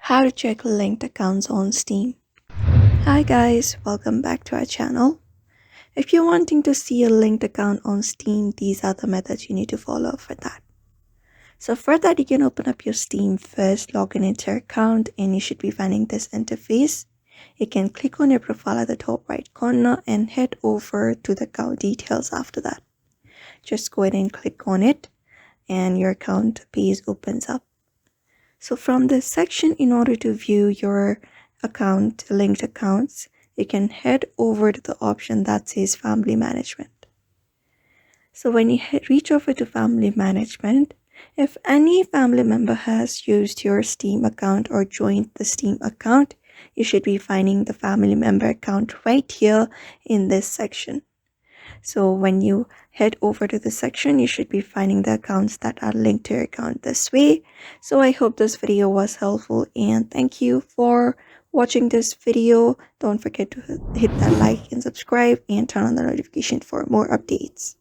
How to check linked accounts on Steam. Hi guys, welcome back to our channel. If you're wanting to see a linked account on Steam, these are the methods you need to follow for that. So for that, you can open up your Steam first, log in into your account, and you should be finding this interface. You can click on your profile at the top right corner and head over to the account details after that. Just go ahead and click on it and your account page opens up. So from this section, in order to view your account, linked accounts, you can head over to the option that says Family Management. So when you reach over to Family Management, if any family member has used your Steam account or joined the Steam account, you should be finding the family member account right here in this section. So when you head over to the section, you should be finding the accounts that are linked to your account this way. So I hope this video was helpful and thank you for watching this video. Don't forget to hit that like and subscribe and turn on the notification for more updates.